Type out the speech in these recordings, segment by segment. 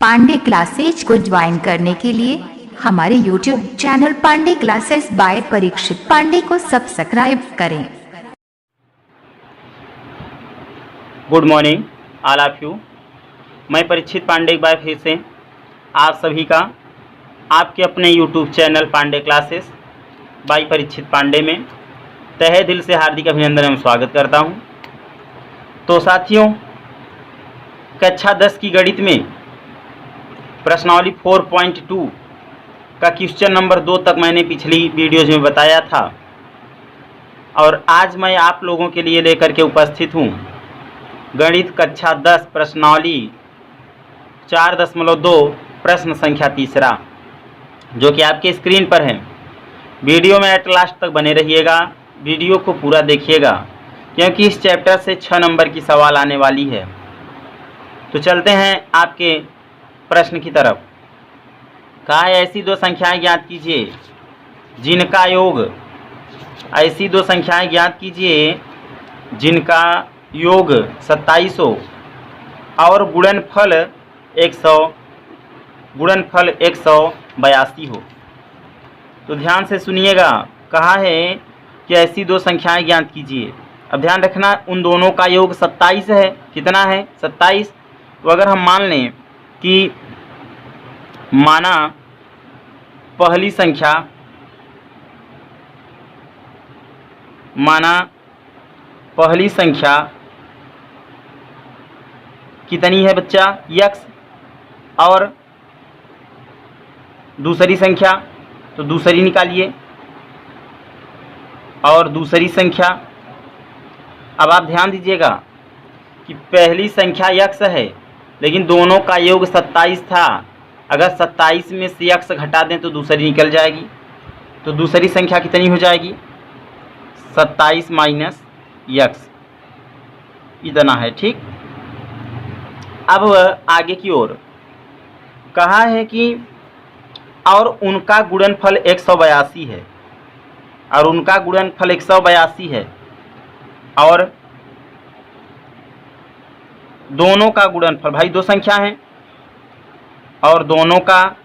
Pandey classes को join करने के लिए हमारे YouTube channel Pandey classes by Parikshit Pandey को सब्सक्राइब करें। Good morning all of you. मैं परीक्षित पांडे एक बार फिर से आप सभी का आपके अपने YouTube channel Pandey classes by Parikshit Pandey में तहे दिल से हार्दिक अभिनंदन एवं स्वागत करता हूं। तो साथियों, कक्षा 10 की गणित में प्रश्नावली 4.2 का क्वेश्चन नंबर 2 तक मैंने पिछली वीडियोज में बताया था और आज मैं आप लोगों के लिए लेकर के उपस्थित हूँ गणित कक्षा 10 प्रश्नावली 4.2 प्रश्न संख्या तीसरा, जो कि आपके स्क्रीन पर है। वीडियो में एट लास्ट तक बने रहिएगा, वीडियो को पूरा देखिएगा क्योंकि इस चैप्टर से 6 नंबर की सवाल आने वाली है। तो चलते हैं आपके प्रश्न की तरफ। कहा है ऐसी दो संख्याएं ज्ञात कीजिए जिनका योग, ऐसी दो संख्याएं ज्ञात कीजिए जिनका योग 27 हो और गुणनफल 182 हो। तो ध्यान से सुनिएगा, कहा है कि ऐसी दो संख्याएं ज्ञात कीजिए। अब ध्यान रखना, उन दोनों का योग 27 है। कितना है? 27। तो अगर हम मान लें कि माना पहली संख्या कितनी है बच्चा? x, और दूसरी संख्या, तो दूसरी निकालिए, और दूसरी संख्या। अब आप ध्यान दीजिएगा कि पहली संख्या x है लेकिन दोनों का योग 27 था। अगर 27 में से x घटा दें तो दूसरी निकल जाएगी। तो दूसरी संख्या कितनी हो जाएगी? 27 माइनस x, इतना है। ठीक। अब आगे की ओर कहा है कि और उनका गुणनफल 182 है, और उनका गुणनफल 182 है, और दोनों का गुणनफल, भाई दो संख्या हैं और दोनों का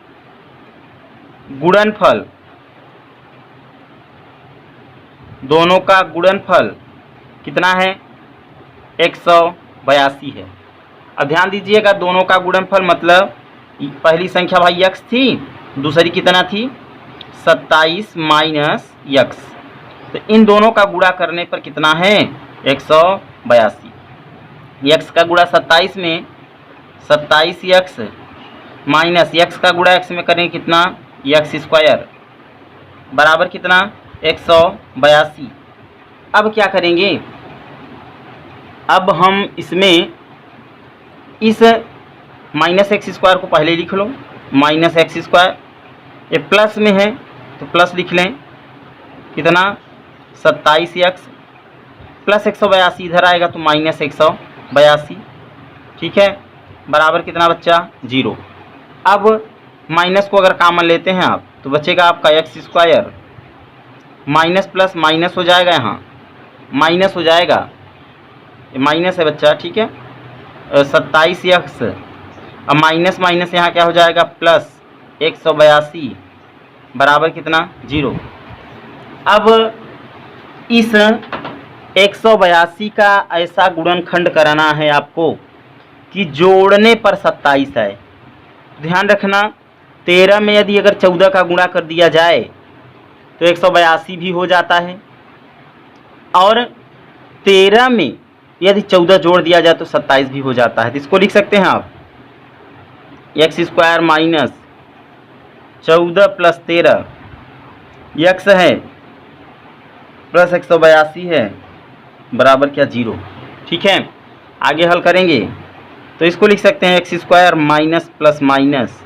गुणनफल कितना है? 182 है। अब ध्यान दीजिएगा, दोनों का गुणनफल मतलब पहली संख्या भाई x थी, दूसरी कितना थी? 27 माइनस x। तो इन दोनों का गुणा करने पर कितना है? 182। x का गुणा 27 में 27x माइनस x का गुणा x में करें कितना? x स्क्वायर बराबर कितना? 182। अब क्या करेंगे? अब हम इसमें इस माइनस एक्स स्क्वायर को पहले लिख लो, माइनस एक्स स्क्वायर। ये प्लस में है तो प्लस लिख लें, कितना? 27x प्लस 182 इधर आएगा तो माइनस 182। ठीक है, बराबर कितना बच्चा? 0। अब माइनस को अगर कॉमन लेते हैं आप तो बचेगा आपका x square, minus plus minus हो जाएगा, यहाँ माइनस हो जाएगा, ये माइनस है बच्चा। ठीक है, 27x, अब माइनस माइनस यहाँ क्या हो जाएगा? प्लस 182 बराबर कितना? 0। अब इस 182 का ऐसा गुणनखंड कराना है आपको कि जोड़ने पर 27 आए। ध्यान रखना, 13 में यदि अगर 14 का गुणा कर दिया जाए तो 182 भी हो जाता है, और 13 में यदि 14 जोड़ दिया जाए तो 27 भी हो जाता है। तो इसको लिख सकते हैं आप, x square minus 14 plus 13, x है प्लस 182 है, बराबर क्या? 0। ठीक है, आगे हल करेंगे तो इसको लिख सकते हैं x square minus plus minus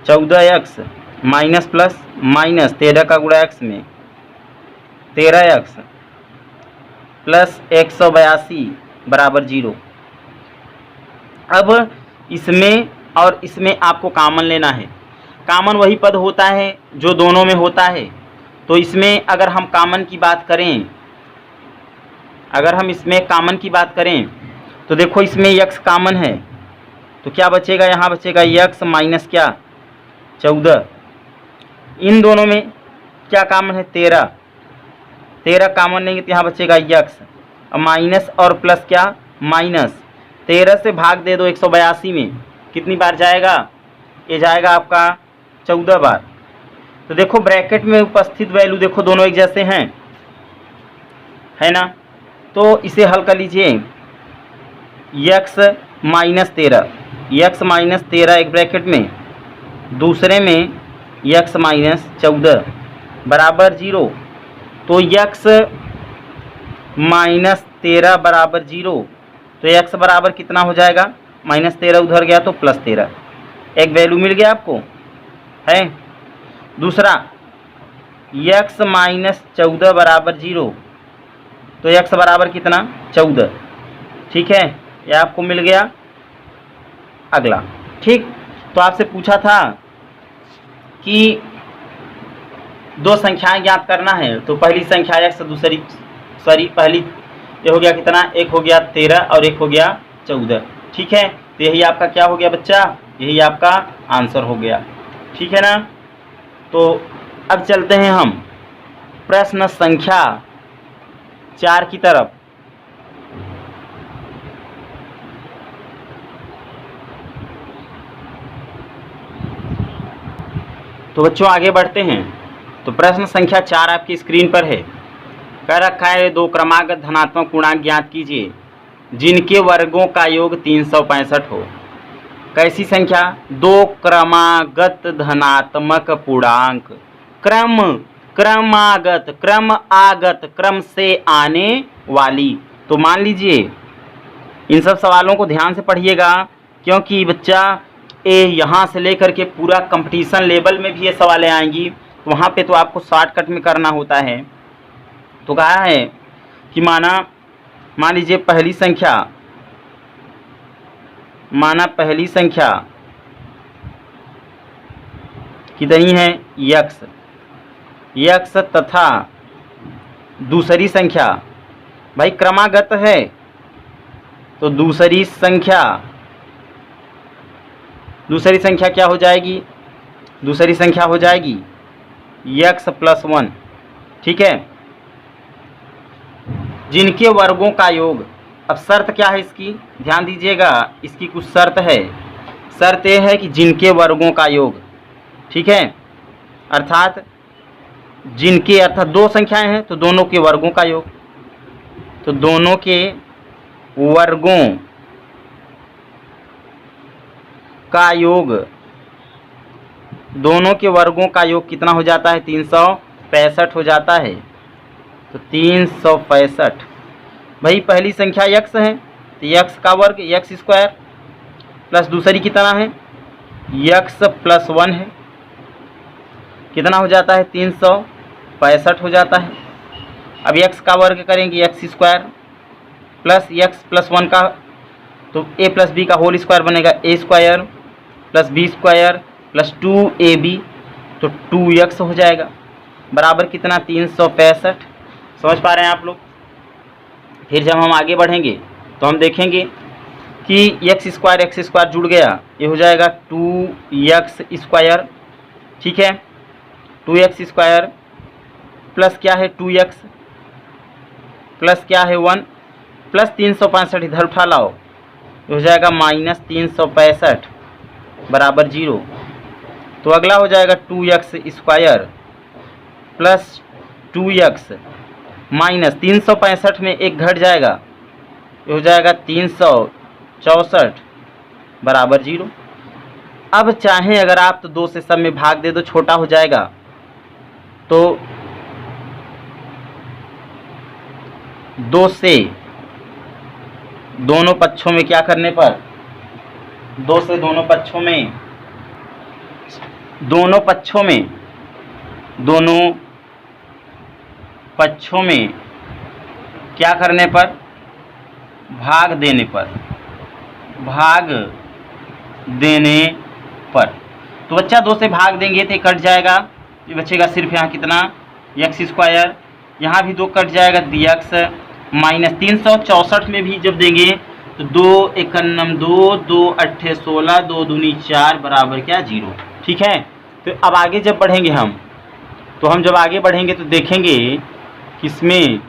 14x minus plus minus 13 का गुणा x में 13x प्लस 182 बराबर 0। अब इसमें और इसमें आपको कॉमन लेना है। कॉमन वही पद होता है जो दोनों में होता है। तो इसमें अगर हम कॉमन की बात करें, तो देखो इसमें x कॉमन है तो क्या बचेगा, यहाँ बचेगा यक्स माइनस क्या 14। इन दोनों में क्या कॉमन है 13, 13 कॉमन लेंगे तो यहाँ बचेगा यक्स माइनस और प्लस क्या माइनस। 13 से भाग दे दो 182 में, कितनी बार जाएगा, ये जाएगा आपका 14 बार। तो देखो ब्रैकेट में उपस्थित वैल्यू देखो दोनों एक जैसे हैं, है ना। तो इसे हल कर लीजिए, यक्स माइनस 13, यक्स माइनस 13 एक ब्रैकेट में, दूसरे में यक्स माइनस 14 बराबर 0। तो यक्स माइनस 13 बराबर 0, तो यक्स बराबर कितना हो जाएगा, माइनस 13 उधर गया तो प्लस 13, एक वैल्यू मिल गया आपको, है। दूसरा यक्स माइनस 14 बराबर 0, तो यक्स बराबर कितना 14, ठीक है, यह आपको मिल गया। अगला, ठीक, तो आपसे पूछा था कि दो संख्याएं ज्ञात करना है, तो पहली संख्या यक्स, दूसरी पहली ये हो गया कितना, एक हो गया 13 और एक हो गया 14, ठीक है। तो यही आपका क्या हो गया बच्चा, यही आपका आंसर हो गया, ठीक है ना। तो अब चलते हैं हम प्रश्न संख्या 4 की तरफ। तो बच्चों आगे बढ़ते हैं। तो प्रश्न संख्या 4 आपकी स्क्रीन पर है, कह रखा है दो क्रमागत धनात्मक पूर्णांक ज्ञात कीजिए जिनके वर्गों का योग 365 हो। कैसी संख्या, दो क्रमागत धनात्मक पूर्णांक, क्रमागत, क्रम आगत, क्रम से आने वाली। तो मान लीजिए इन सब सवालों को ध्यान से पढ़िएगा, क्योंकि बच्चा ये यहाँ से लेकर के पूरा कंपटीशन लेवल में भी ये सवालें आएंगी, तो वहाँ पे तो आपको शॉर्टकट में करना होता है। तो कहा है कि मान लीजिए पहली संख्या, माना पहली संख्या कितनी है यक्स, यक्स तथा दूसरी संख्या भाई क्रमागत है, तो दूसरी संख्या क्या हो जाएगी, दूसरी संख्या हो जाएगी यक्स प्लस 1, ठीक है, जिनके वर्गों का योग। अब शर्त क्या है इसकी, ध्यान दीजिएगा, इसकी कुछ शर्त है। शर्त यह है कि जिनके वर्गों का योग, ठीक है, अर्थात जिनके, अर्थात दो संख्याएं हैं तो दोनों के वर्गों का योग, तो दोनों के वर्गों का योग, दोनों के वर्गों का योग कितना हो जाता है 365 हो जाता है। तो 365 भाई पहली संख्या यक्स है तो यक्स का वर्ग यक्स स्क्वायर प्लस दूसरी कितना है यक्स प्लस 1 है, कितना हो जाता है 365 हो जाता है। अब यक्स का वर्ग करेंगे x square plus x plus 1 का, तो ए प्लस बी का होल स्क्वायर बनेगा a square plus B square plus 2ab, तो 2x हो जाएगा बराबर कितना 365। समझ पा रहे हैं आप लोग। फिर जब हम आगे बढ़ेंगे तो हम देखेंगे कि एक्स स्क्वायर जुड़ गया, ये हो जाएगा 2x स्क्वायर, ठीक है, 2x स्क्वायर प्लस क्या है 2x प्लस क्या है 1 प्लस 365 इधर उठा लाओ, ये हो जाएगा माइनस 365 बराबर 0। तो अगला हो जाएगा 2x square plus 2x minus 365 में एक घट जाएगा, ये हो जाएगा 364 बराबर 0। अब चाहें अगर आप तो 2 से सब में भाग दे दो, छोटा हो जाएगा, तो 2 से दोनों पक्षों में क्या करने पर, 2 से दोनों पक्षों में क्या करने पर, भाग देने पर। तो बच्चा 2 से भाग देंगे तो कट जाएगा, ये बचेगा सिर्फ यहाँ कितना एक्स स्क्वायर, यहाँ भी 2 कट जाएगा dx माइनस 364 में भी जब देंगे तो 2 एकन्नम 2, 2 अट्ठे 16, 2 दूनी 4 बराबर क्या 0। ठीक है, तो अब आगे जब बढ़ेंगे हम, तो हम जब आगे बढ़ेंगे तो देखेंगे कि इसमें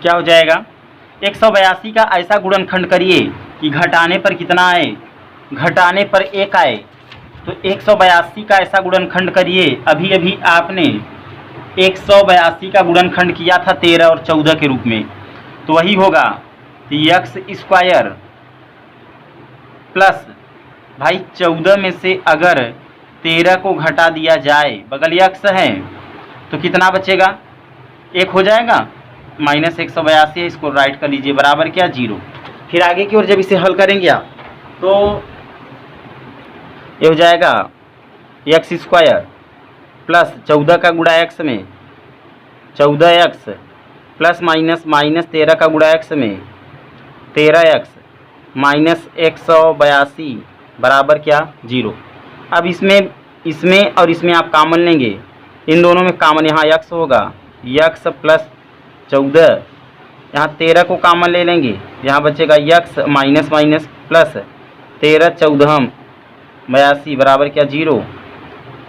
क्या हो जाएगा। 182 का ऐसा गुणनखंड करिए कि घटाने पर कितना आए, घटाने पर 1 आए। तो 182 का ऐसा गुणनखंड करिए, अभी अभी आपने 182 का गुणनखंड किया था 13 और 14 के रूप में, तो वही होगा एक्स स्क्वायर प्लस, भाई 14 में से अगर 13 को घटा दिया जाए, बगल यक्स है, तो कितना बचेगा, 1 हो जाएगा, माइनस 182 है, इसको राइट कर लीजिए, बराबर क्या 0। फिर आगे की ओर जब इसे हल करेंगे आप, तो ये हो जाएगा एक्स स्क्वायर प्लस 14 का गुणा एक्स में 14x प्लस माइनस माइनस 13 का गुणा एक्स में 13x माइनस 182 बराबर क्या 0। अब इसमें और इसमें आप कॉमन लेंगे, इन दोनों में कॉमन यहाँ x होगा, x प्लस 14, यहाँ 13 को कॉमन ले लेंगे, यहाँ बचेगा x माइनस माइनस प्लस 13 14 82 बराबर क्या 0।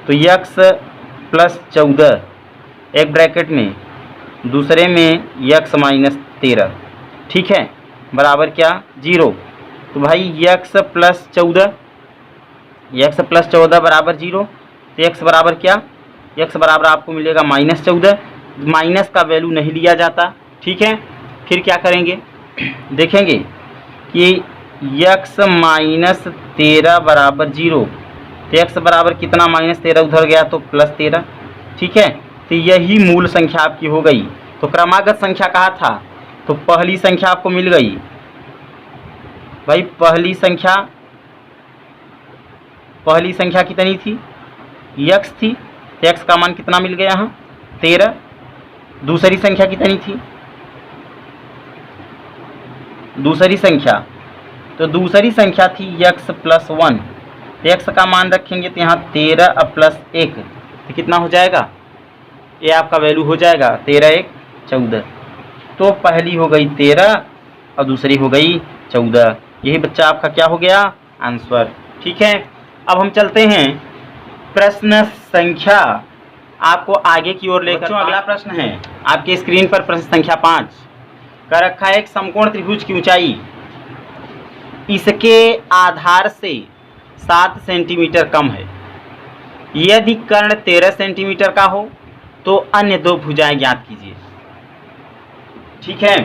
तो x प्लस 14 एक ब्रैकेट में, दूसरे में x माइनस 13, ठीक है, बराबर क्या 0। तो भाई x प्लस 14 बराबर 0, तो x बराबर क्या, x बराबर आपको मिलेगा माइनस 14, माइनस का वैल्यू नहीं लिया जाता, ठीक है। फिर क्या करेंगे, देखेंगे कि x माइनस 13 बराबर 0, तो x बराबर कितना, माइनस 13 उधर गया तो प्लस 13, ठीक है। तो यही मूल संख्या आपकी हो गई। तो क्रमागत संख्या कहा था, तो पहली संख्या आपको मिल गई, भाई पहली संख्या कितनी थी, x थी, तो x का मान कितना मिल गया यहाँ 13। दूसरी संख्या कितनी थी, दूसरी संख्या, तो दूसरी संख्या थी x प्लस 1, x का मान रखेंगे तो यहाँ 13 प्लस 1, तो कितना हो जाएगा, ये आपका वैल्यू हो जाएगा 13 1 14। तो पहली हो गई 13 और दूसरी हो गई 14, यही बच्चा आपका क्या हो गया आंसर, ठीक है। अब हम चलते हैं प्रश्न संख्या आपको आगे की ओर लेकर। अगला प्रश्न है आपके स्क्रीन पर, प्रश्न संख्या 5 का रखा है, एक समकोण त्रिभुज की ऊंचाई इसके आधार से 7 सेंटीमीटर कम है, यदि कर्ण 13 सेंटीमीटर का हो तो अन्य दो भुजाएं ज्ञात कीजिए। ठीक है,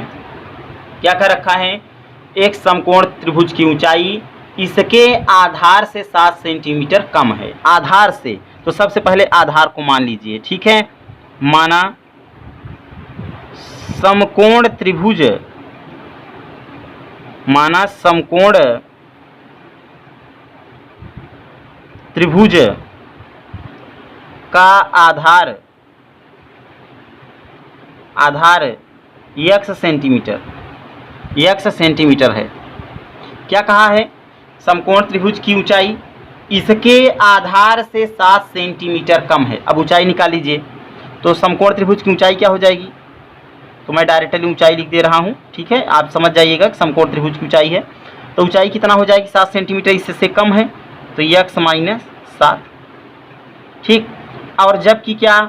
क्या कर रखा है, एक समकोण त्रिभुज की ऊंचाई इसके आधार से 7 सेंटीमीटर कम है, आधार से, तो सबसे पहले आधार को मान लीजिए, ठीक है। माना समकोण त्रिभुज, माना समकोण त्रिभुज का आधार x सेंटीमीटर है। क्या कहा है, समकोण त्रिभुज की ऊंचाई इसके आधार से 7 सेंटीमीटर कम है। अब ऊंचाई निकाल लीजिए, तो समकोण त्रिभुज की ऊंचाई क्या हो जाएगी, तो मैं डायरेक्टली ऊंचाई लिख दे रहा हूं, ठीक है, आप समझ जाइएगा समकोण त्रिभुज की ऊंचाई है, तो ऊंचाई कितना हो जाएगी 7 सेंटीमीटर, इससे कम है तो x माइनस 7, ठीक। और जबकि क्या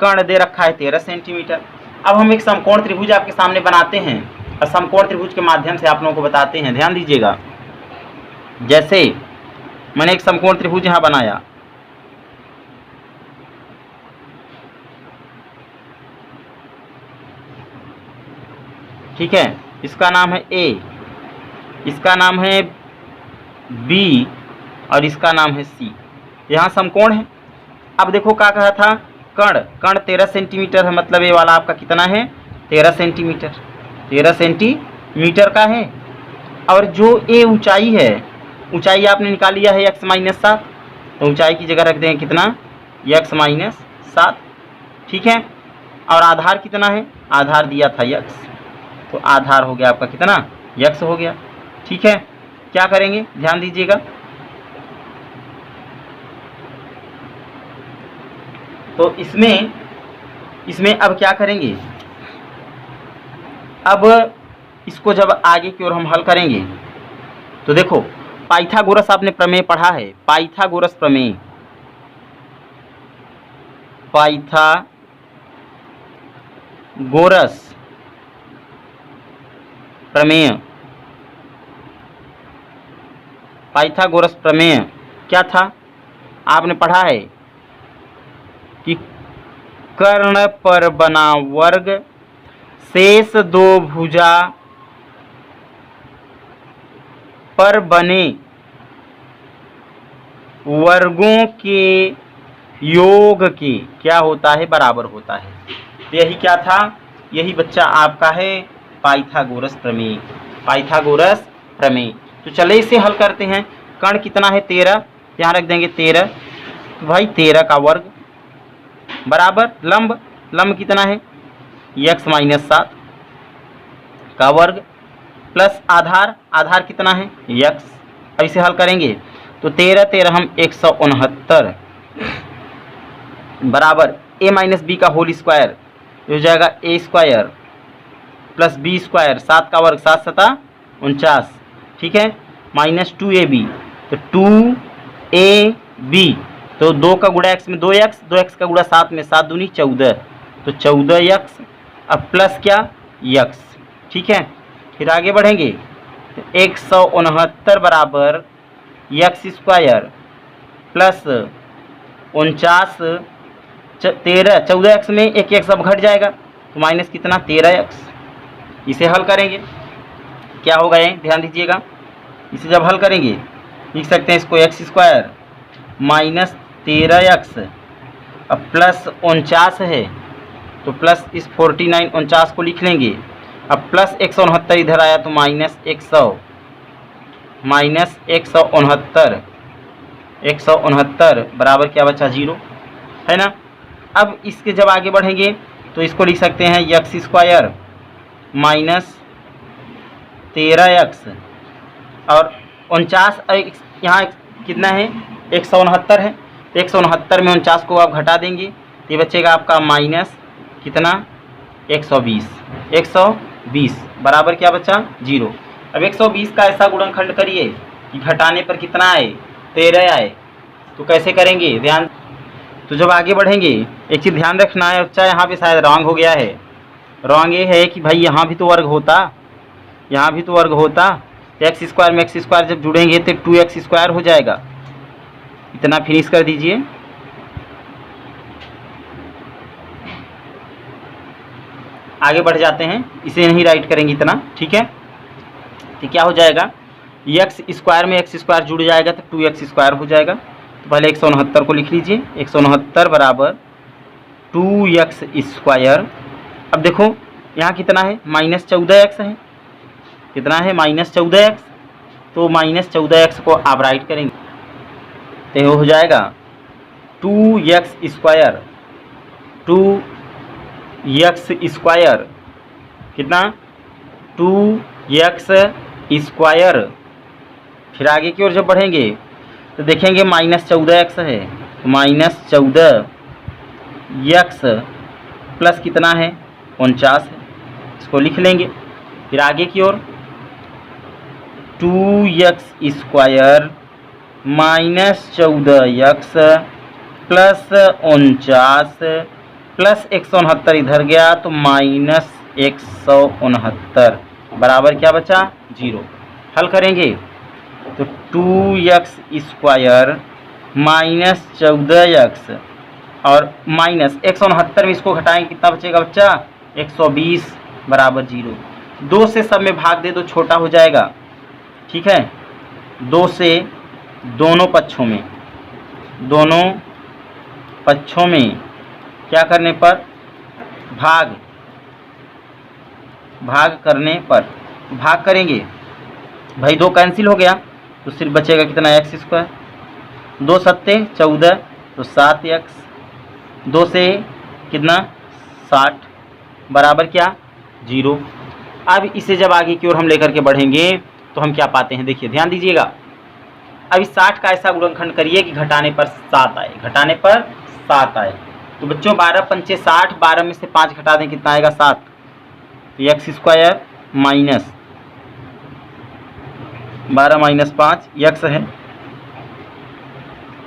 कर्ण दे रखा है 13 सेंटीमीटर। अब हम एक समकोण त्रिभुज आपके सामने बनाते हैं और समकोण त्रिभुज के माध्यम से आप लोगों को बताते हैं, ध्यान दीजिएगा। जैसे मैंने एक समकोण त्रिभुज यहाँ बनाया, ठीक है, इसका नाम है A, इसका नाम है B और इसका नाम है C। यहाँ समकोण है। अब देखो क्या कहा था, कर्ण 13 सेंटीमीटर है, मतलब ये वाला आपका कितना है 13 सेंटीमीटर, 13 सेंटीमीटर का है। और जो A ऊंचाई है, ऊंचाई आपने निकाल लिया है x माइनस 7, तो ऊंचाई की जगह रख देंगे कितना x माइनस 7, ठीक है। और आधार कितना है, आधार दिया था x, तो आधार हो गया आपका कितना x हो गया, ठीक है। क्या करेंगे, ध्यान दीजिएगा, तो इसमें अब क्या करेंगे, अब इसको जब आगे की ओर हम हल करेंगे तो देखो, पाइथागोरस आपने प्रमेय पढ़ा है, पाइथागोरस प्रमेय, पाइथागोरस प्रमेय, पाइथागोरस प्रमेय क्या था? आपने पढ़ा है कि कर्ण पर बना वर्ग शेष दो भुजा पर बने वर्गों के योग के क्या होता है? बराबर होता है। तो यही क्या था? यही बच्चा आपका है पाइथागोरस प्रमेय, पाइथागोरस प्रमेय। तो चले इसे हल करते हैं। कर्ण कितना है? 13, यहाँ रख देंगे 13। तो भाई 13 का वर्ग बराबर लंब, लंब कितना है? x माइनस 7 का वर्ग प्लस आधार, आधार कितना है? x। अब इसे हल करेंगे तो 13 13 हम 169 बराबर a माइनस बी का होल स्क्वायर हो जाएगा a square plus B square, 7 का वर्ग 7 7 49, ठीक है, माइनस 2ab। तो 2ab तो 2 का गुणा x में 2x, 2x का गुणा 7 में 7 दूनी 14, तो 14x। अब प्लस क्या? x, ठीक है। फिर आगे बढ़ेंगे तो 169 बराबर x स्क्वायर प्लस 49 13, 14x में एक x अब घट जाएगा तो माइनस कितना? 13x। इसे हल करेंगे क्या होगा ये ध्यान दीजिएगा। इसे जब हल करेंगे लिख सकते हैं इसको x स्क्वायर माइनस 13x अब प्लस 49 है तो प्लस इस 49 49 को लिख लेंगे। अब प्लस 169 इधर आया तो माइनस 100, माइनस 169 बराबर क्या बचा? 0, है ना। अब इसके जब आगे बढ़ेंगे तो इसको लिख सकते हैं x स्क्वायर माइनस 13x और 49, यहाँ कितना है? 169 है, तो 169 में 49 को आप घटा देंगे तो ये बचेगा आपका माइनस कितना? 120 बराबर क्या बचा? 0। अब 120 का ऐसा गुणनखंड करिए कि घटाने पर कितना आए? 13 आए। तो कैसे करेंगे ध्यान, तो जब आगे बढ़ेंगे एक चीज़ ध्यान रखना है बच्चा, यहाँ पे शायद रॉन्ग हो गया है। रॉन्ग ये है कि भाई यहाँ भी तो वर्ग होता, यहाँ भी तो वर्ग होता, एक्स स्क्वायर में एक्स स्क्वायर जब जुड़ेंगे तो 2x स्क्वायर हो जाएगा। इतना फिनिश कर दीजिए। आगे बढ़ जाते हैं, इसे नहीं राइट करेंगे इतना, ठीक है। तो क्या हो जाएगा? एक्स स्क्वायर में एक्स स्क्वायर जुड़ जाएगा तो 2x स्क्वायर हो जाएगा। तो पहले 169 को लिख लीजिए, 169 बराबर 2x स्क्वायर। अब देखो यहाँ कितना है? माइनस 14x है, कितना है? Minus 14x। तो माइनस 14x को आप राइट करेंगे तो हो जाएगा 2x स्क्वायर, 2x स्क्वायर कितना? 2x square. फिर आगे की ओर जब बढ़ेंगे तो देखेंगे माइनस 14x है, तो माइनस 14x प्लस कितना है? 49 है, इसको लिख लेंगे। फिर आगे की ओर 2x square minus 14x plus 49 plus 169 इधर गया तो माइनस 169 बराबर क्या बचा? 0। हल करेंगे तो 2x स्क्वायर माइनस 14x और माइनस 169 में इसको घटाएंगे कितना बचेगा बच्चा? 120 बराबर 0। 2 से सब में भाग दे दो, छोटा हो जाएगा, ठीक है। 2 से दोनों पक्षों में क्या करने पर? भाग करने पर भाग करेंगे भाई, 2 कैंसिल हो गया तो सिर्फ बचेगा कितना? x square. 2 सत्ते 14 तो 7x, 2 से कितना? 60 बराबर क्या? 0। अब इसे जब आगे की ओर हम लेकर के बढ़ेंगे तो हम क्या पाते हैं? देखिए ध्यान दीजिएगा। अब इस 60 का ऐसा गुणनखंड करिए कि घटाने पर 7 आए, घटाने पर 7 आए। तो बच्चों 12 पंचे 60, 12 में से 5 घटा दें कितना आएगा? 7। तो x square minus 12 minus 5 x है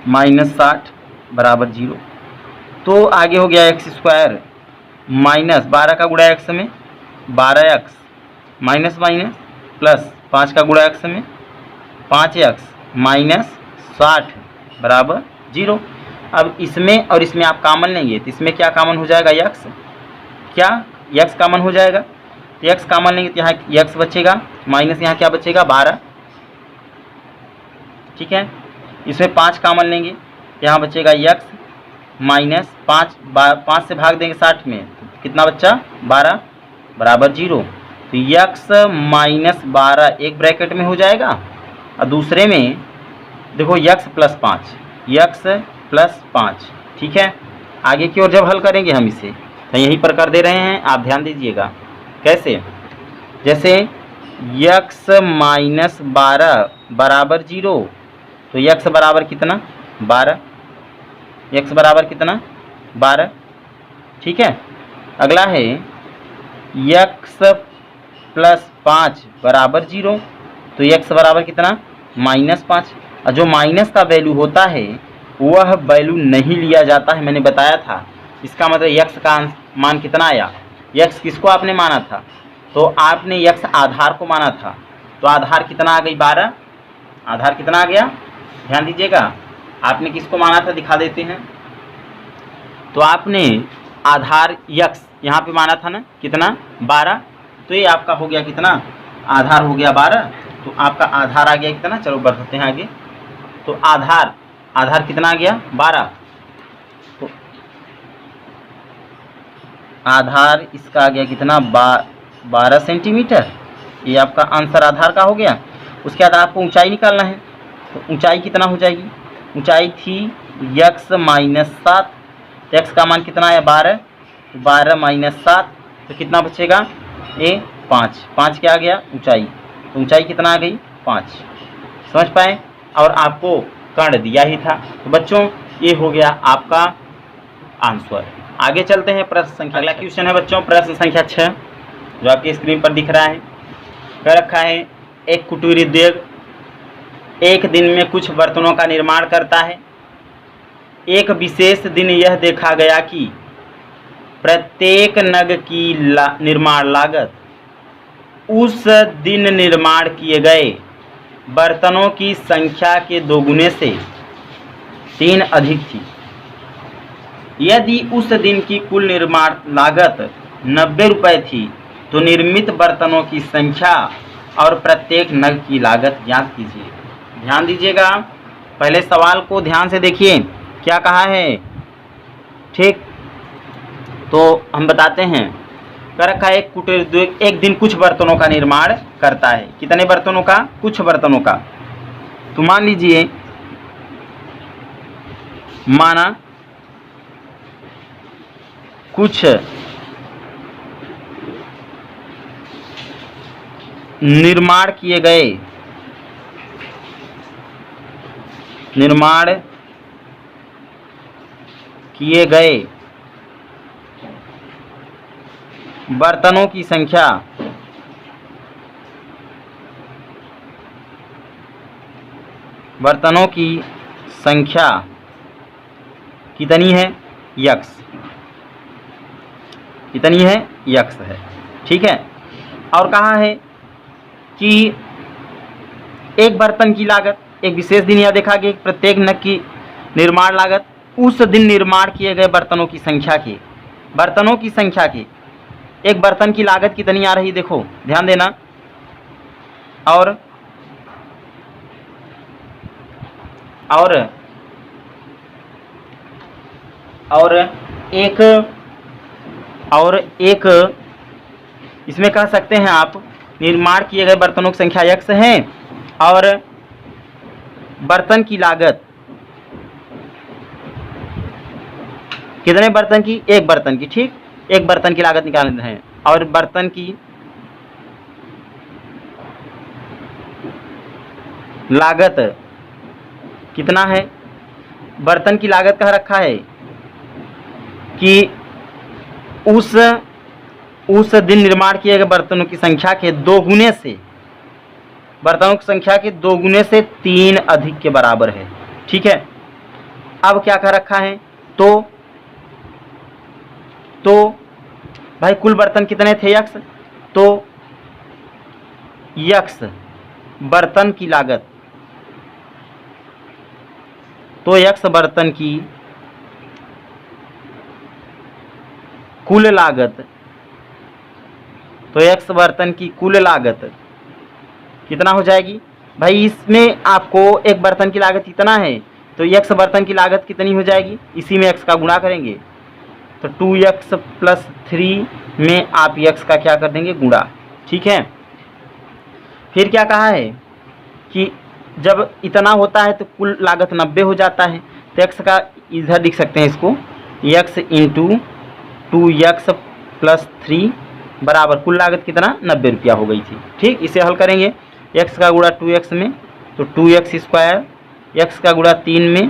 माइनस 60 बराबर 0। तो आगे हो गया एक्स स्क्वायर माइनस 12 का गुणा एक्स में 12 एक्स माइनस माइनस प्लस 5 का गुणा एक्स में 5 एक्स माइनस 60 बराबर 0। अब इसमें और इसमें आप कॉमन लेंगे तो इसमें क्या कॉमन हो जाएगा, यक्स, क्या यक्स कॉमन हो जाएगा। तो यक्स कॉमन लेंगे तो यहाँ यक्स बचेगा माइनस यहाँ क्या बचेगा 12, ठीक है। इसमें 5 कॉमन लेंगे यहाँ बचेगा यक्स माइनस 5 से भाग देंगे 60 में तो कितना बच्चा 12 बराबर 0। तो यक्स माइनस 12 एक ब्रैकेट में हो जाएगा और दूसरे में देखो यक्स प्लस 5 यक्स प्लस 5, ठीक है। आगे की ओर जब हल करेंगे हम इसे तो यहीं पर कर दे रहे हैं, आप ध्यान दीजिएगा कैसे। जैसे यक्स माइनस 12 बराबर 0 तो यक्स बराबर कितना 12, यक्स बराबर कितना 12, ठीक है। अगला है यक्स प्लस 5 बराबर 0 तो यक्स बराबर कितना माइनस 5। और जो माइनस का वैल्यू होता है वह वैल्यू नहीं लिया जाता है, मैंने बताया था। इसका मतलब यक्स का मान कितना आया, यक्स किसको आपने माना था, तो आपने यक्स आधार को माना था। तो आधार कितना आ गई 12, आधार कितना आ गया, ध्यान दीजिएगा। आपने किसको माना था दिखा देते हैं। तो आपने आधार यक्स यहाँ पे माना था ना कितना 12, तो ये आपका हो गया कितना आधार हो गया 12। तो आपका आधार आ गया कितना, चलो बढ़ते हैं आगे। तो आधार कितना आ गया 12, तो आधार इसका आ गया कितना 12 सेंटीमीटर, ये आपका आंसर आधार का हो गया। उसके बाद आपको ऊंचाई निकालना है, तो ऊंचाई कितना हो जाएगी, ऊंचाई थी यक्स माइनस 7, यक्स का मान कितना है 12, 12 माइनस 7 तो कितना बचेगा ए 5 क्या आ गया ऊंचाई, तो ऊंचाई कितना आ गई 5, समझ पाए। और आपको कर्ण दिया ही था। तो बच्चों ये हो गया आपका आंसर। आगे चलते हैं प्रश्न संख्या, अगला क्वेश्चन है बच्चों प्रश्न संख्या 6 जो आपकी स्क्रीन पर दिख रहा है। कह रखा है एक कुटीर उद्योग एक दिन में कुछ बर्तनों का निर्माण करता है। एक विशेष दिन यह देखा गया कि प्रत्येक नग की निर्माण लागत उस दिन निर्माण किए गए बर्तनों की संख्या के 2 गुने से 3 अधिक थी। यदि उस दिन की कुल निर्माण लागत 90 रुपये थी तो निर्मित बर्तनों की संख्या और प्रत्येक नग की लागत ज्ञात कीजिए। ध्यान दीजिएगा, पहले सवाल को ध्यान से देखिए क्या कहा है, ठीक। तो हम बताते हैं, कर रखा है एक कुटीर उद्योग एक दिन कुछ बर्तनों का निर्माण करता है। कितने बर्तनों का, कुछ बर्तनों का। तो मान लीजिए माना कुछ निर्माण किए गए बर्तनों की संख्या कितनी है यक्स, कितनी है यक्स है, ठीक है। और कहा है कि एक बर्तन की लागत एक विशेष दिन यह देखा कि प्रत्येक नग की निर्माण लागत उस दिन निर्माण किए गए बर्तनों की संख्या की एक बर्तन की लागत कितनी आ रही देखो ध्यान देना। और एक इसमें कह सकते हैं आप निर्माण किए गए बर्तनों की संख्या यक्स है और बर्तन की लागत कितने बर्तन की, एक बर्तन की, ठीक। एक बर्तन की लागत निकालना है और बर्तन की लागत कितना है, बर्तन की लागत कह रखा है कि उस उस दिन निर्माण किए गए बर्तनों की संख्या के 2 गुने से, बर्तनों की संख्या के 2 गुने से 3 अधिक के बराबर है। ठीक है, अब क्या कर रखा है, तो भाई कुल बर्तन कितने थे यक्स, तो यक्स बर्तन की लागत, तो यक्स बर्तन की कुल लागत, तो यक्स बर्तन की कुल लागत कितना हो जाएगी भाई, इसमें आपको एक बर्तन की लागत इतना है तो यक्स बर्तन की लागत कितनी हो जाएगी, इसी में x का गुणा करेंगे तो 2x + 3 में आप x का क्या कर देंगे, गुणा। ठीक है, फिर क्या कहा है कि जब इतना होता है तो कुल लागत 90 हो जाता है, तो x का इधर लिख सकते हैं इसको, x × 2x + 3 बराबर कुल लागत कितना, 90 रुपया हो गई थी। ठीक, इसे हल करेंगे, x का गुणा 2x में तो 2x², x का गुणा 3 में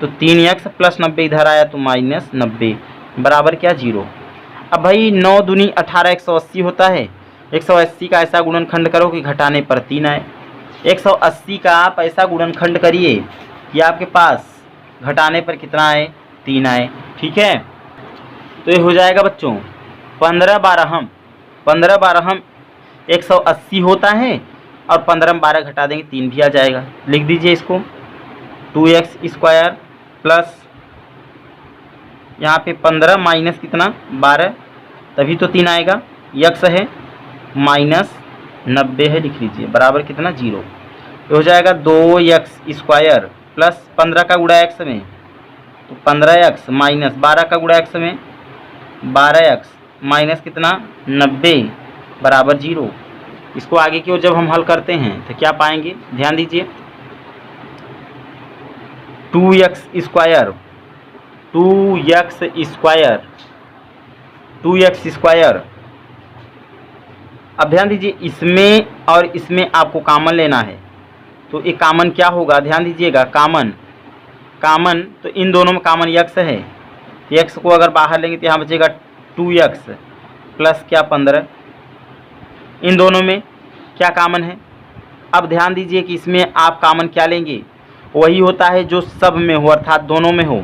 तो 3x + 90 इधर आया तो -90 बराबर क्या, 0। अब भाई 9 दूनी 18 180 होता है, 180 का ऐसा गुणनखंड करो कि घटाने पर 3 आए। 180 का आप ऐसा गुणनखंड करिए कि आपके पास घटाने पर कितना आए, 3 आए। ठीक है, तो ये हो जाएगा बच्चों 15 12 180 होता है और 15 में 12 घटा देंगे 3 भी आ जाएगा। लिख दीजिए इसको, 2x² प्लस यहाँ पे 15 माइनस कितना, 12, तभी तो 3 आएगा, यक्स है -90 है, लिख लीजिए बराबर कितना, 0। तो हो जाएगा 2x² प्लस 15 का गुणा x में तो 15x माइनस 12 का गुणा x में 12x माइनस कितना, 90 बराबर 0। इसको आगे की ओर जब हम हल करते हैं तो क्या पाएंगे, ध्यान दीजिए, 2x², अब ध्यान दीजिए इसमें और इसमें आपको कॉमन लेना है, तो एक कॉमन क्या होगा, ध्यान दीजिएगा, कॉमन तो इन दोनों में कॉमन x है, x को अगर बाहर लेंगे तो यहाँ बचेगा 2x प्लस क्या 15, इन दोनों में क्या कॉमन है। अब ध्यान दीजिए कि इसमें आप कॉमन क्या लेंगे, वही होता है जो सब में हो अर्थात दोनों में हो।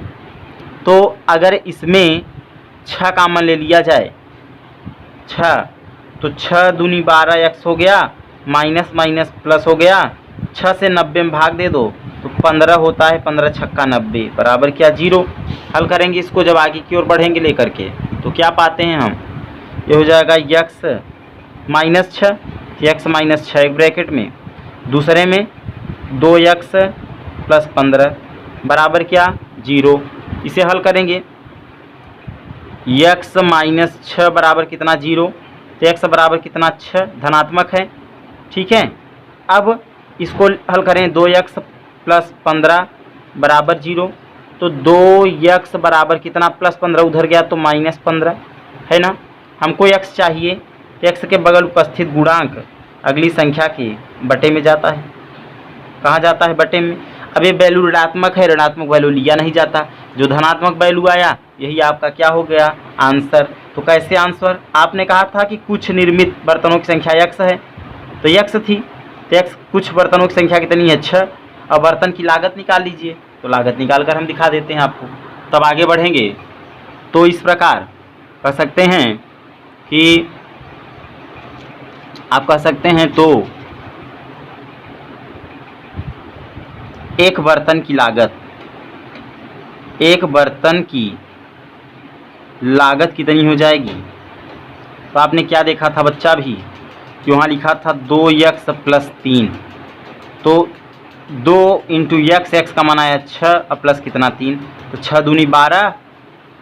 तो अगर इसमें 6 कॉमन ले लिया जाए, 6 तो 6 दूनी 12x हो गया, माइनस माइनस प्लस हो गया, 6 से 90 में भाग दे दो तो 15 होता है, 15 छक्का 90 बराबर क्या, 0। हल करेंगे इसको जब आगे की ओर बढ़ेंगे लेकर के तो क्या पाते हैं हम, ये हो जाएगा x -6, x -6 एक ब्रैकेट में, दूसरे में 2x + 15 बराबर क्या, 0। इसे हल करेंगे, x -6 बराबर कितना, 0, तो x बराबर कितना, 6 धनात्मक है। ठीक है, अब इसको हल करें, 2x + 15 बराबर 0, तो 2x बराबर कितना, +15 उधर गया तो -15 है ना, हमको x चाहिए, तो x के बगल उपस्थित गुणांक अगली संख्या के बटे में जाता है, कहाँ जाता है, बटे में। अब ये वैल्यू ऋणात्मक है, ऋणात्मक वैल्यू लिया नहीं जाता, जो धनात्मक वैल्यू आया यही आपका क्या हो गया, आंसर। तो कैसे आंसर, आपने कहा था कि कुछ निर्मित बर्तनों की संख्या x है, तो x थी, तो x कुछ बर्तनों की संख्या कितनी है, 6। अब बर्तन की लागत निकाल लीजिए, तो लागत निकाल कर हम दिखा देते हैं आपको, तब आगे बढ़ेंगे। तो इस प्रकार कह सकते हैं कि आप कह सकते हैं तो एक बर्तन की लागत कितनी हो जाएगी। तो आपने क्या देखा था बच्चा भी कि वहाँ लिखा था 2x + 3, तो 2 × x का मान आया 6 और प्लस कितना 3, तो 6 दूनी 12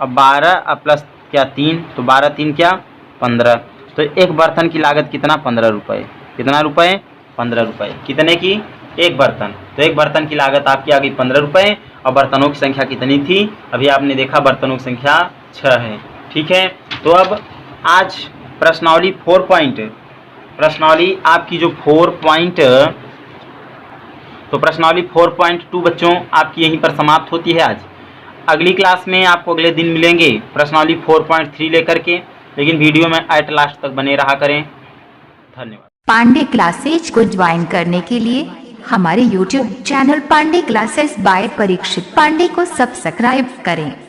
और 12 और प्लस क्या 3, तो 12 3 क्या 15। तो एक बर्तन की लागत कितना, 15 रुपये, कितना रुपये, 15 रुपये, कितने की, एक बर्तन। तो एक बर्तन की लागत आपकी आ गई 15 रुपये, और बर्तनों की संख्या कितनी थी, अभी आपने देखा बर्तनों की संख्या 6 है। ठीक है, तो अब आज प्रश्नावली 4 पॉइंट, प्रश्नावली आपकी जो 4 पॉइंट, तो प्रश्नावली 4.2 बच्चों आपकी यहीं पर समाप्त होती है आज। अगली क्लास में आपको अगले दिन मिलेंगे प्रश्नावली 4.3 लेकर के। लेकिन वीडियो में एट लास्ट तक बने रहा करें। धन्यवाद। पांडे क्लासेज को ज्वाइन करने के लिए हमारे YouTube channel Pandey classes by Parikshit Pandey को सब्सक्राइब करें।